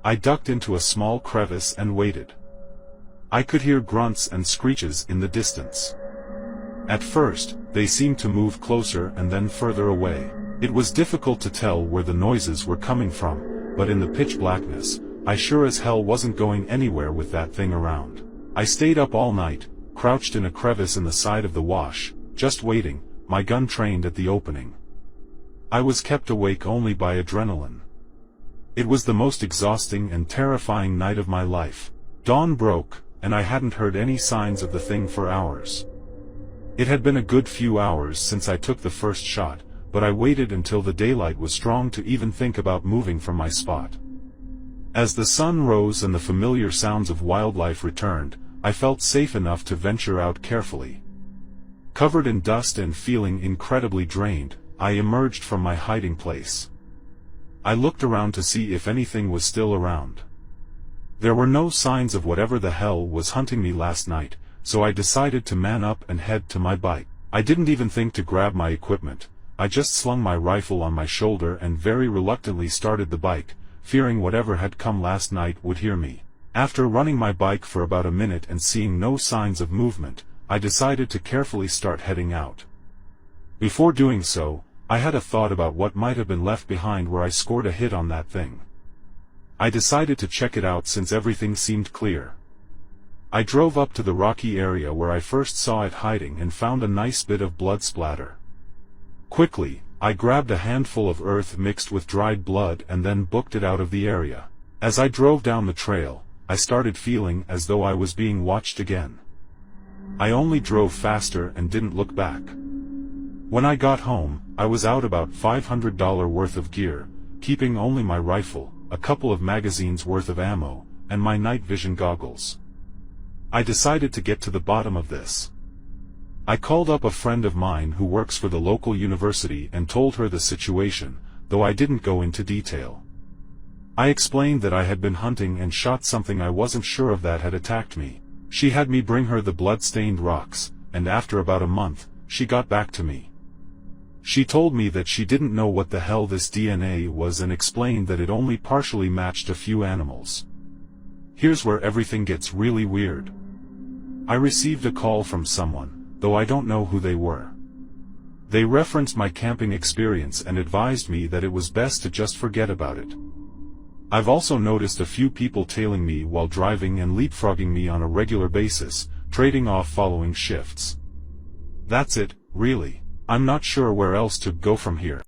I ducked into a small crevice and waited. I could hear grunts and screeches in the distance. At first, they seemed to move closer and then further away. It was difficult to tell where the noises were coming from, but in the pitch blackness, I sure as hell wasn't going anywhere with that thing around. I stayed up all night, crouched in a crevice in the side of the wash, just waiting, my gun trained at the opening. I was kept awake only by adrenaline. It was the most exhausting and terrifying night of my life. Dawn broke, and I hadn't heard any signs of the thing for hours. It had been a good few hours since I took the first shot, but I waited until the daylight was strong to even think about moving from my spot. As the sun rose and the familiar sounds of wildlife returned, I felt safe enough to venture out carefully. Covered in dust and feeling incredibly drained, I emerged from my hiding place. I looked around to see if anything was still around. There were no signs of whatever the hell was hunting me last night, so I decided to man up and head to my bike. I didn't even think to grab my equipment. I just slung my rifle on my shoulder and very reluctantly started the bike, fearing whatever had come last night would hear me. After running my bike for about a minute and seeing no signs of movement, I decided to carefully start heading out. Before doing so, I had a thought about what might have been left behind where I scored a hit on that thing. I decided to check it out since everything seemed clear. I drove up to the rocky area where I first saw it hiding and found a nice bit of blood splatter. Quickly, I grabbed a handful of earth mixed with dried blood and then booked it out of the area. As I drove down the trail, I started feeling as though I was being watched again. I only drove faster and didn't look back. When I got home, I was out about $500 worth of gear, keeping only my rifle, a couple of magazines worth of ammo, and my night vision goggles. I decided to get to the bottom of this. I called up a friend of mine who works for the local university and told her the situation, though I didn't go into detail. I explained that I had been hunting and shot something I wasn't sure of that had attacked me. She had me bring her the blood-stained rocks, and after about a month, she got back to me. She told me that she didn't know what the hell this DNA was and explained that it only partially matched a few animals. Here's where everything gets really weird. I received a call from someone, though I don't know who they were. They referenced my camping experience and advised me that it was best to just forget about it. I've also noticed a few people tailing me while driving and leapfrogging me on a regular basis, trading off following shifts. That's it, really. I'm not sure where else to go from here.